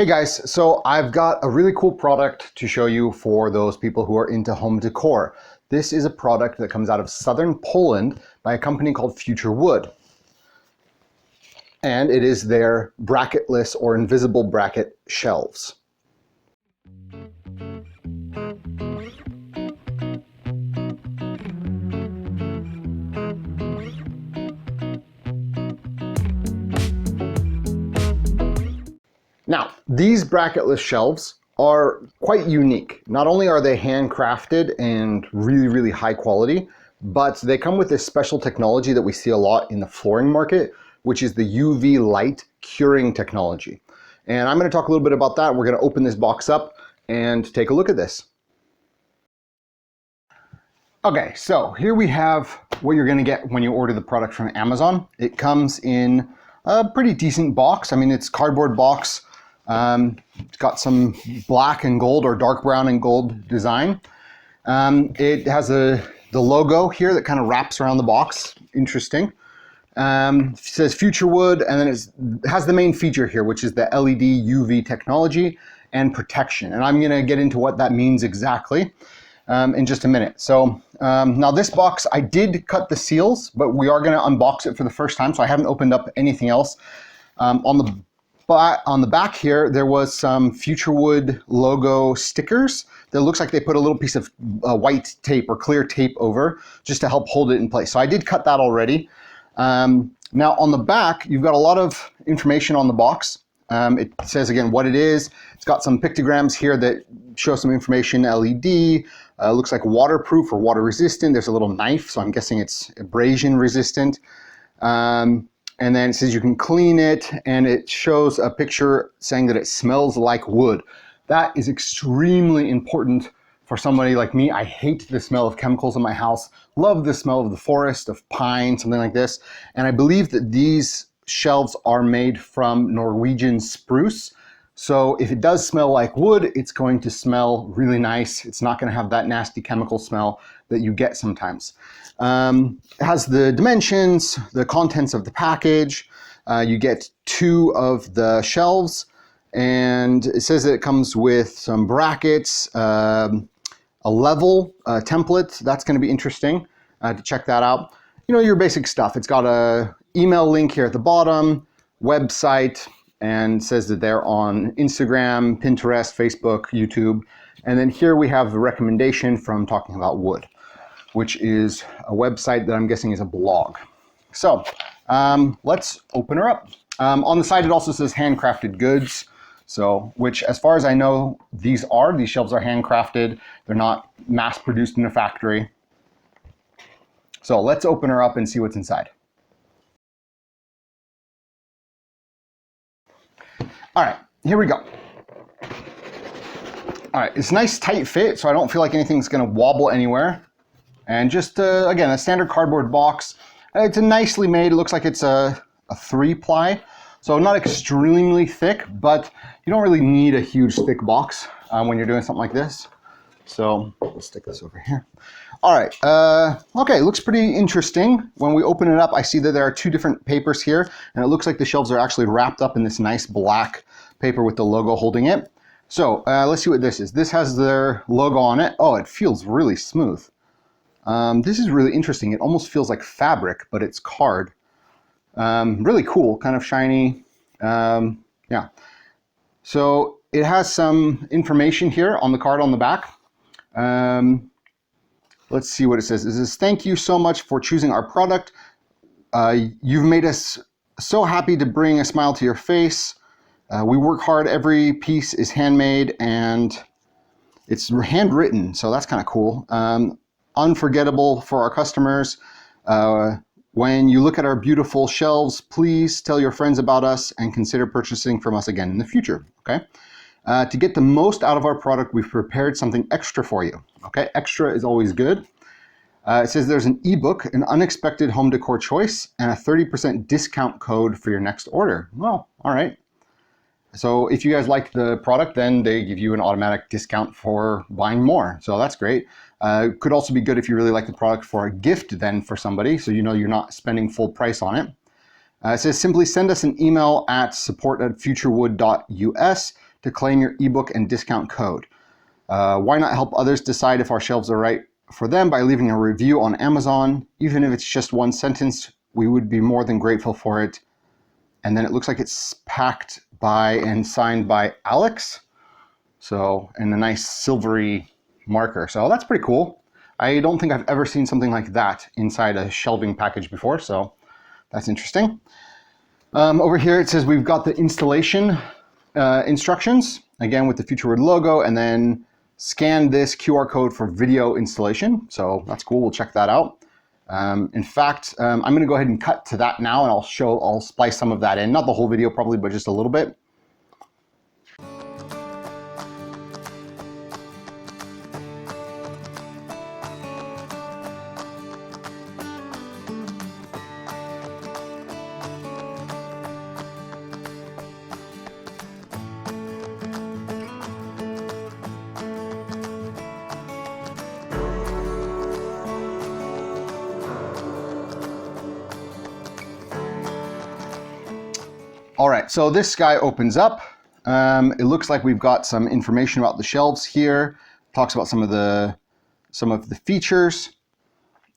Hey guys, so I've got a really cool product to show you for those people who are into home decor. This is a product that comes out of southern Poland by a company called Future Wood. And it is their bracketless or invisible bracket shelves. Now, these bracketless shelves are quite unique. Not only are they handcrafted and really high quality, but they come with this special technology that we see a lot in the flooring market, which is the UV light curing technology. And I'm going to talk a little bit about that. We're going to open this box up and take a look at this. Okay, so here we have what you're going to get when you order the product from Amazon. It comes in a pretty decent box. I mean, it's cardboard box. It's got some black and gold or dark brown and gold design. It has the logo here that kind of wraps around the box. Interesting. It says Future Wood, and then it has the main feature here, which is the LED UV technology and protection. And I'm going to get into what that means exactly in just a minute. So now this box, I did cut the seals, but we are going to unbox it for the first time, so I haven't opened up anything else. On the back here, there was some Future Wood logo stickers that looks like they put a little piece of white tape or clear tape over just to help hold it in place. So I did cut that already. Now on the back, you've got a lot of information on the box. It says again what it is. It's got some pictograms here that show some information, LED, looks like waterproof or water resistant. There's a little knife, so I'm guessing it's abrasion resistant. And then it says you can clean it, and it shows a picture saying that it smells like wood. That is extremely important for somebody like me. I hate the smell of chemicals in my house. Love the smell of the forest, of pine, something like this. And I believe that these shelves are made from Norwegian spruce. So if it does smell like wood, it's going to smell really nice. It's not going to have that nasty chemical smell that you get sometimes. It has the dimensions, the contents of the package. You get 2 of the shelves, and it says that it comes with some brackets, a level template. That's going to be interesting to check that out. You know, your basic stuff. It's got a email link here at the bottom, website, and says that they're on Instagram, Pinterest, Facebook, YouTube. And then here we have the recommendation from Talking About Wood, which is a website that I'm guessing is a blog. So let's open her up. On the side, it also says handcrafted goods. So, which as far as I know, these shelves are handcrafted. They're not mass produced in a factory. So let's open her up and see what's inside. All right, here we go. All right, it's a nice tight fit, so I don't feel like anything's gonna wobble anywhere. And just, again, a standard cardboard box. It's a nicely made, it looks like it's a 3-ply. So not extremely thick, but you don't really need a huge thick box when you're doing something like this. So let's stick this over here. All right, okay, looks pretty interesting. When we open it up, I see that there are 2 different papers here, and it looks like the shelves are actually wrapped up in this nice black paper with the logo holding it. So let's see what this is. This has their logo on it. Oh, it feels really smooth. This is really interesting. It almost feels like fabric, but it's card. Really cool, kind of shiny. Yeah. So it has some information here on the card on the back. Let's see what it says. It says, "Thank you so much for choosing our product. You've made us so happy to bring a smile to your face. We work hard. Every piece is handmade, and it's handwritten, so that's kind of cool. Unforgettable for our customers. When you look at our beautiful shelves, please tell your friends about us and consider purchasing from us again in the future." Okay. To get the most out of our product, we've prepared something extra for you. Okay, extra is always good. It says there's an ebook, an unexpected home decor choice, and a 30% discount code for your next order. Well, all right. So if you guys like the product, then they give you an automatic discount for buying more. So that's great. Could also be good if you really like the product for a gift then for somebody, so you know you're not spending full price on it. It says simply send us an email at support@futurewood.us to claim your ebook and discount code. Why not help others decide if our shelves are right for them by leaving a review on Amazon? Even if it's just one sentence, we would be more than grateful for it. And then it looks like it's packed by and signed by Alex. So, in a nice silvery marker. So that's pretty cool. I don't think I've ever seen something like that inside a shelving package before, so that's interesting. Over here it says we've got the installation instructions, again with the Futurewood logo, and then scan this QR code for video installation. So that's cool, we'll check that out. In fact, I'm gonna go ahead and cut to that now, and I'll splice some of that in. Not the whole video probably, but just a little bit. All right, so this guy opens up. It looks like we've got some information about the shelves here. Talks about some of the features.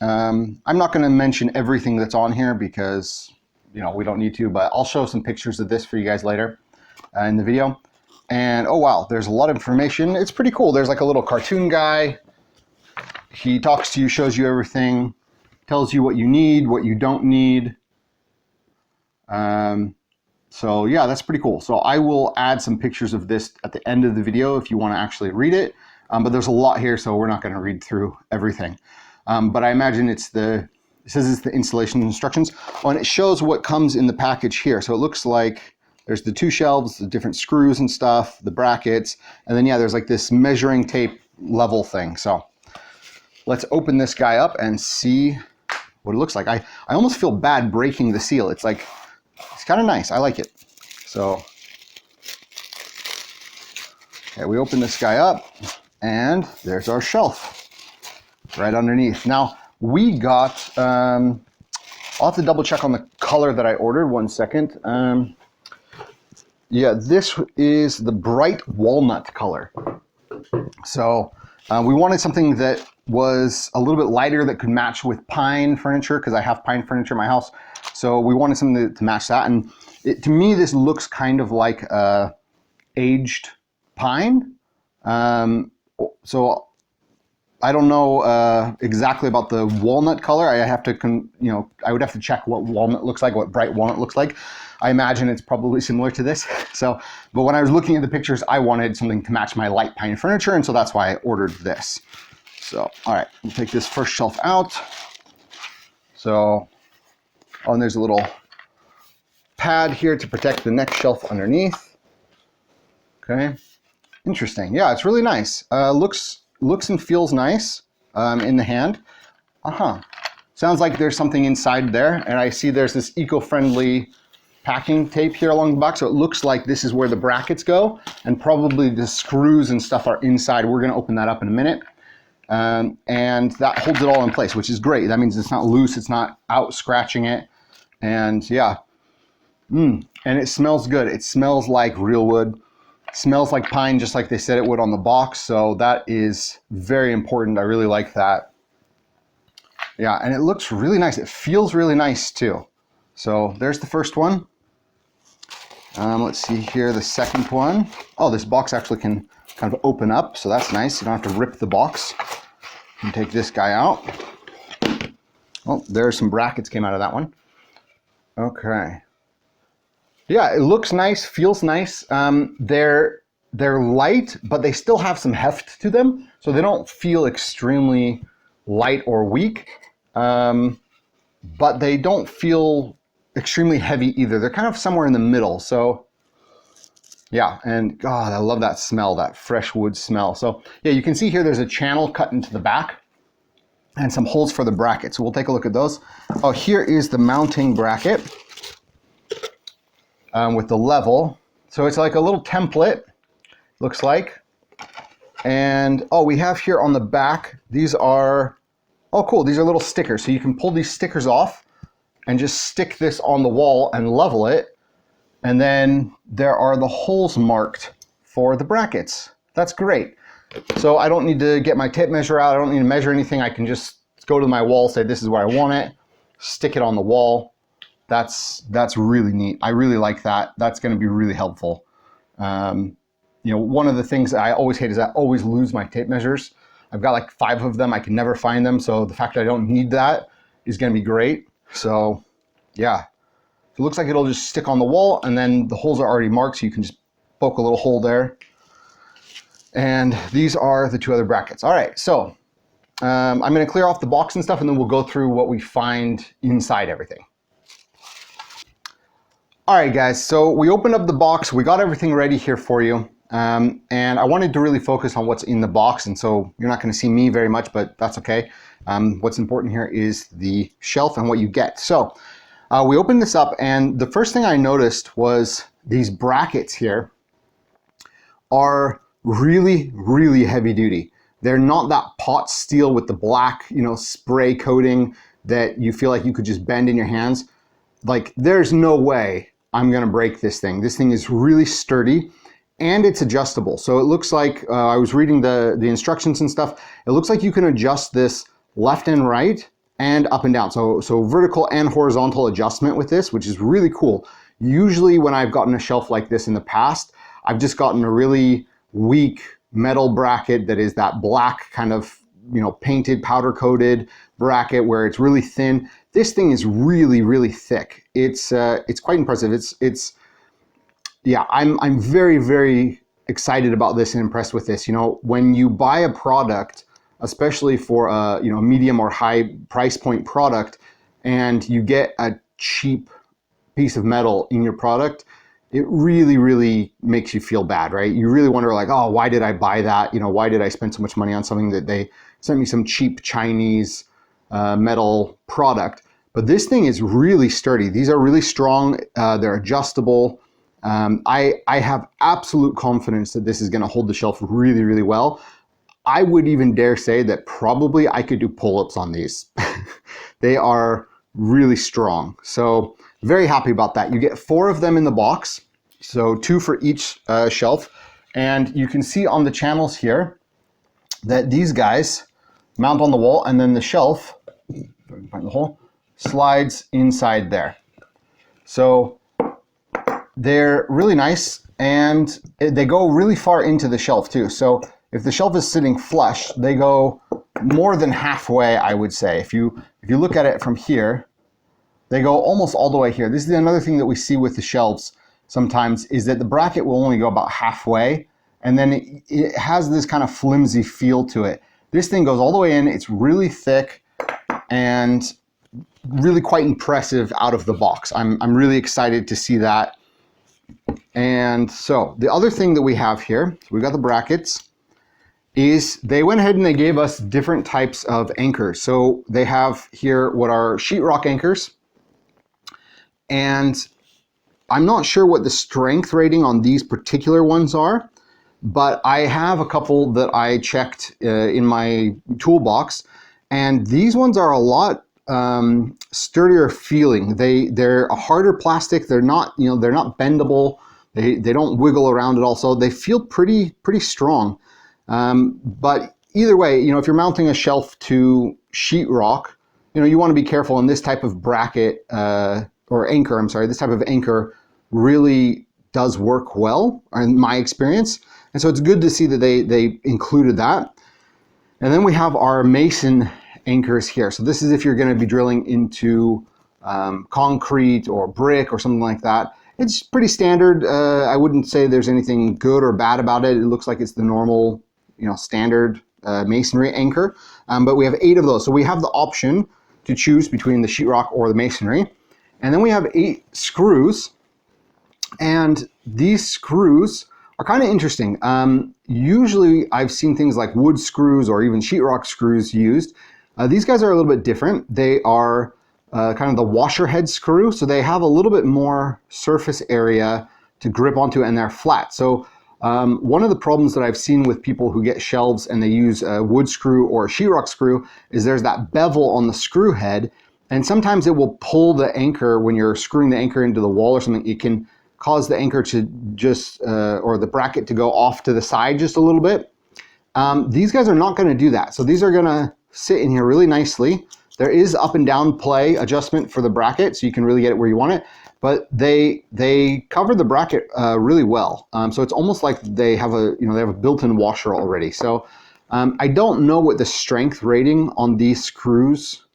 I'm not going to mention everything that's on here because we don't need to, but I'll show some pictures of this for you guys later in the video. And oh wow, there's a lot of information. It's pretty cool. There's like a little cartoon guy. He talks to you, shows you everything, tells you what you need, what you don't need. So yeah, that's pretty cool. So I will add some pictures of this at the end of the video if you want to actually read it. But there's a lot here, so we're not going to read through everything. But I imagine it says it's the installation instructions. Oh, and it shows what comes in the package here. So it looks like there's the 2 shelves, the different screws and stuff, the brackets, and then yeah, there's like this measuring tape level thing. So let's open this guy up and see what it looks like. I almost feel bad breaking the seal. It's kind of nice. I like it. So, okay, we open this guy up, and there's our shelf right underneath. Now, we got, I'll have to double check on the color that I ordered. 1 second. Yeah, this is the bright walnut color. So, we wanted something that was a little bit lighter that could match with pine furniture, because I have pine furniture in my house. So we wanted something to match that. And to me, this looks kind of like aged pine. So I don't know exactly about the walnut color. I have to, I would have to check what walnut looks like, what bright walnut looks like. I imagine it's probably similar to this. So, but when I was looking at the pictures, I wanted something to match my light pine furniture, and so that's why I ordered this. So, all right, we'll take this first shelf out. So, oh, and there's a little pad here to protect the next shelf underneath. Okay, interesting. Yeah, it's really nice. Looks and feels nice in the hand. Sounds like there's something inside there, and I see there's this eco-friendly packing tape here along the back, so it looks like this is where the brackets go, and probably the screws and stuff are inside. We're going to open that up in a minute. And that holds it all in place, which is great. That means it's not loose, it's not out scratching it. And yeah, and it smells good. It smells like real wood. It smells like pine, just like they said it would on the box. So that is very important. I really like that. Yeah, and it looks really nice. It feels really nice too. So there's the first one. Let's see here, the second one. Oh, this box actually can kind of open up, so that's nice. You don't have to rip the box. You can take this guy out. Oh, there's some brackets came out of that one. Okay. Yeah, it looks nice, feels nice. They're light, but they still have some heft to them, so they don't feel extremely light or weak. But they don't feel extremely heavy either. They're kind of somewhere in the middle. So yeah, and God, I love that smell, that fresh wood smell. So yeah, you can see here there's a channel cut into the back and some holes for the bracket. So we'll take a look at those. Oh, here is the mounting bracket with the level. So it's like a little template, looks like. And oh, we have here on the back, these are, oh cool, these are little stickers. So you can pull these stickers off and just stick this on the wall and level it. And then there are the holes marked for the brackets. That's great. So I don't need to get my tape measure out. I don't need to measure anything. I can just go to my wall, say this is where I want it, stick it on the wall. That's really neat. I really like that. That's going to be really helpful. You know, one of the things I always hate is I always lose my tape measures. I've got like 5 of them. I can never find them. So the fact that I don't need that is going to be great. So yeah, it looks like it'll just stick on the wall, and then the holes are already marked, so you can just poke a little hole there. And these are the 2 other brackets. All right, so I'm going to clear off the box and stuff, and then we'll go through what we find inside everything. All right, guys, so we opened up the box. We got everything ready here for you. And I wanted to really focus on what's in the box, and so you're not going to see me very much, but that's okay. What's important here is the shelf and what you get. So we opened this up, and the first thing I noticed was these brackets here are really, really heavy duty. They're not that pot steel with the black, you know, spray coating that you feel like you could just bend in your hands. Like, there's no way I'm gonna break this thing. This thing is really sturdy, and it's adjustable. So it looks like, I was reading the instructions and stuff, it looks like you can adjust this left and right and up and down. So vertical and horizontal adjustment with this, which is really cool. Usually when I've gotten a shelf like this in the past, I've just gotten a really weak metal bracket that is that black kind of, you know, painted, powder coated bracket where it's really thin. This thing is really, really thick. It's quite impressive. Yeah, I'm very, very excited about this and impressed with this. You know, when you buy a product, especially for a, you know, medium or high price point product, and you get a cheap piece of metal in your product, it really, really makes you feel bad, right? You really wonder, like, oh, why did I buy that? You know, why did I spend so much money on something that they sent me some cheap Chinese metal product? But this thing is really sturdy. These are really strong. They're adjustable. I have absolute confidence that this is going to hold the shelf really, really well. I would even dare say that probably I could do pull-ups on these. They are really strong. So very happy about that. You get 4 of them in the box, so 2 for each shelf. And you can see on the channels here that these guys mount on the wall, and then the shelf, if I can find the hole, slides inside there. So they're really nice, and they go really far into the shelf too. So if the shelf is sitting flush, they go more than halfway, I would say. If you look at it from here, they go almost all the way here. This is another thing that we see with the shelves sometimes, is that the bracket will only go about halfway, and then it has this kind of flimsy feel to it. This thing goes all the way in. It's really thick and really quite impressive out of the box. I'm really excited to see that. And so the other thing that we have here, so we've got the brackets, is they went ahead and they gave us different types of anchors. So they have here what are sheetrock anchors. And I'm not sure what the strength rating on these particular ones are, but I have a couple that I checked in my toolbox, and these ones are a lot sturdier feeling. They're a harder plastic. They're not, you know, they're not bendable. They don't wiggle around at all. So they feel pretty strong. But either way, you know, if you're mounting a shelf to sheetrock, you know, you want to be careful. And this type of bracket or anchor, I'm sorry, this type of anchor really does work well, in my experience. And so it's good to see that they included that. And then we have our mason anchors here. So this is if you're going to be drilling into concrete or brick or something like that. It's pretty standard. I wouldn't say there's anything good or bad about it. It looks like it's the normal, you know, standard masonry anchor. But we have 8 of those. So we have the option to choose between the sheetrock or the masonry. And then we have 8 screws. And these screws are kind of interesting. Usually I've seen things like wood screws or even sheetrock screws used. These guys are a little bit different. They are kind of the washer head screw, so they have a little bit more surface area to grip onto, and they're flat. So one of the problems that I've seen with people who get shelves and they use a wood screw or a sheetrock screw is there's that bevel on the screw head, and sometimes it will pull the anchor when you're screwing the anchor into the wall or something. It can cause the anchor to just, or the bracket to go off to the side just a little bit. These guys are not going to do that. So these are going to sit in here really nicely. There is up and down play adjustment for the bracket, so you can really get it where you want it. But they cover the bracket really well. So it's almost like they have a built-in washer already. So I don't know what the strength rating on these screws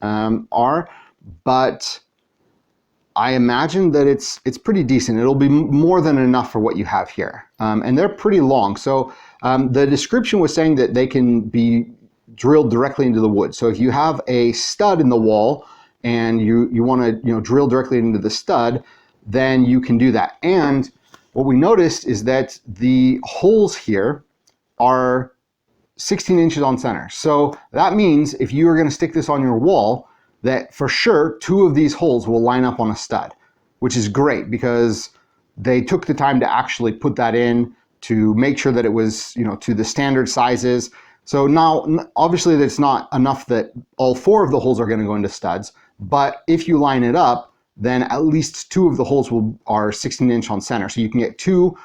are, but I imagine that it's pretty decent. It'll be more than enough for what you have here. And they're pretty long. So the description was saying that they can be drilled directly into the wood. So if you have a stud in the wall and you want to drill directly into the stud, then you can do that. And what we noticed is that the holes here are 16 inches on center. So that means if you are going to stick this on your wall, that for sure 2 of these holes will line up on a stud, which is great because they took the time to actually put that in to make sure that it was, to the standard sizes. So now, obviously that's not enough that all 4 of the holes are going to go into studs, but if you line it up, then at least 2 of the holes are 16 inch on center. So you can get 2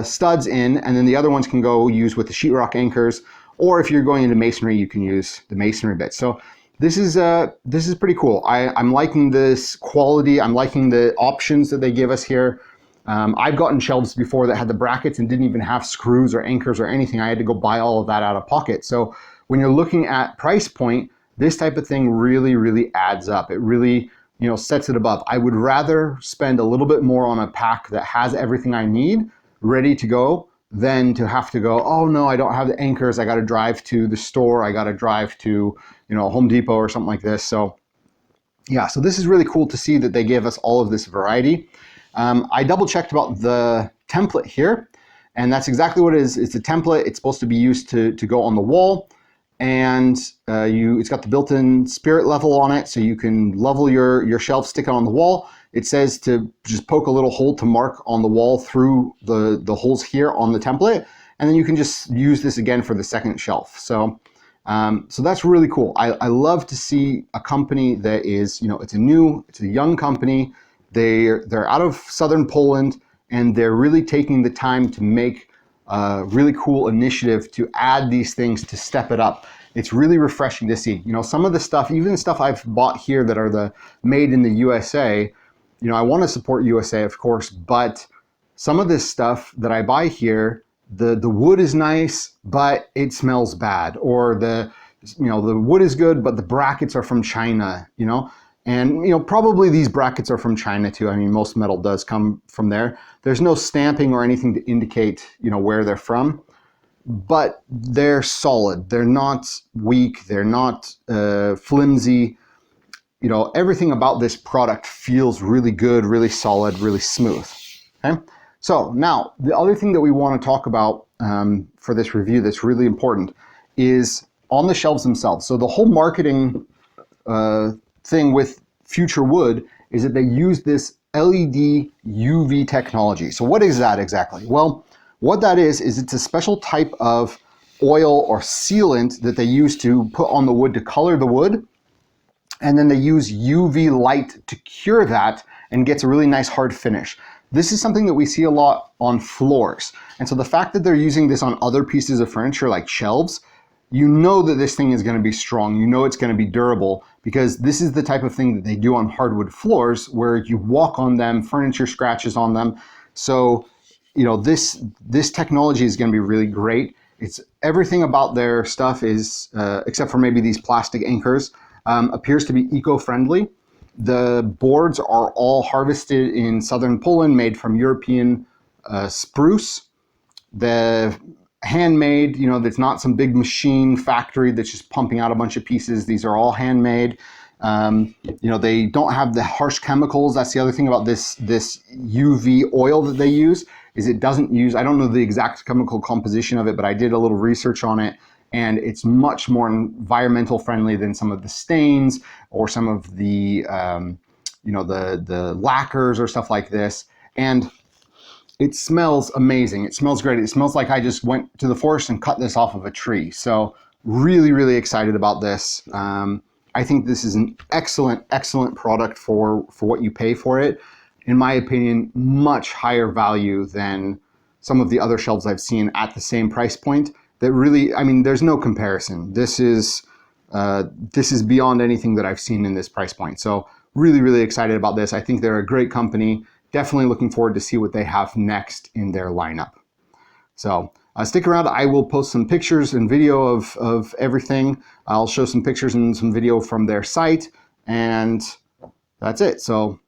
studs in, and then the other ones can go use with the sheetrock anchors, or if you're going into masonry, you can use the masonry bit. So this is pretty cool. I'm liking this quality. I'm liking the options that they give us here. I've gotten shelves before that had the brackets and didn't even have screws or anchors or anything. I had to go buy all of that out of pocket. So when you're looking at price point, this type of thing really, really adds up. It really, sets it above. I would rather spend a little bit more on a pack that has everything I need ready to go than to have to go, oh no, I don't have the anchors. I got to drive to the store. I got to drive to, Home Depot or something like this. So yeah, so this is really cool to see that they give us all of this variety. I double checked about the template here, and that's exactly what it is. It's a template. It's supposed to be used to go on the wall, and it's got the built-in spirit level on it, so you can level your shelf, stick it on the wall. It says to just poke a little hole to mark on the wall through the holes here on the template, and then you can just use this again for the second shelf. So that's really cool. I love to see a company that is, it's a young company. They're out of southern Poland, and they're really taking the time to make a really cool initiative to add these things to step it up. It's really refreshing to see. Some of the stuff, even the stuff I've bought here that are the made in the USA, I want to support USA, of course, but some of this stuff that I buy here, the wood is nice, but it smells bad, or the wood is good, but the brackets are from China, and probably these brackets are from China too. I mean, most metal does come from there. There's no stamping or anything to indicate, where they're from, but they're solid. They're not weak. They're not flimsy. Everything about this product feels really good, really solid, really smooth. Okay. So now the other thing that we want to talk about for this review that's really important is on the shelves themselves. So the whole marketing thing with Future Wood is that they use this LED UV technology. So what is that exactly? Well, what that is it's a special type of oil or sealant that they use to put on the wood to color the wood. And then they use UV light to cure that and gets a really nice hard finish. This is something that we see a lot on floors. And so the fact that they're using this on other pieces of furniture like shelves, you know that this thing is going to be strong. You know it's going to be durable, because this is the type of thing that they do on hardwood floors where you walk on them, furniture scratches on them. So, this technology is going to be really great. It's everything about their stuff is, except for maybe these plastic anchors, appears to be eco-friendly. The boards are all harvested in southern Poland, made from European spruce. The handmade, there's not some big machine factory that's just pumping out a bunch of pieces. These are all handmade. They don't have the harsh chemicals. That's the other thing about this UV oil that they use, is it doesn't use, I don't know the exact chemical composition of it, but I did a little research on it, and it's much more environmental friendly than some of the stains or some of the, the lacquers or stuff like this. And it smells amazing. It smells great. It smells like I just went to the forest and cut this off of a tree. So really, really excited about this. I think this is an excellent, excellent product for what you pay for it. in my opinion, much higher value than some of the other shelves I've seen at the same price point. That really, I mean, there's no comparison. This is beyond anything that I've seen in this price point. So really, really excited about this. I think they're a great company. Definitely looking forward to see what they have next in their lineup. So stick around. I will post some pictures and video of everything. I'll show some pictures and some video from their site, and that's it. So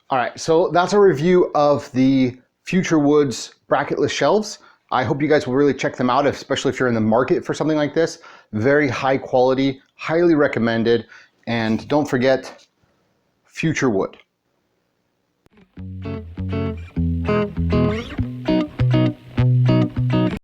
all right, so that's a review of the Future Woods bracketless shelves. I hope you guys will really check them out, especially if you're in the market for something like this. Very high quality, highly recommended, and don't forget Future Wood.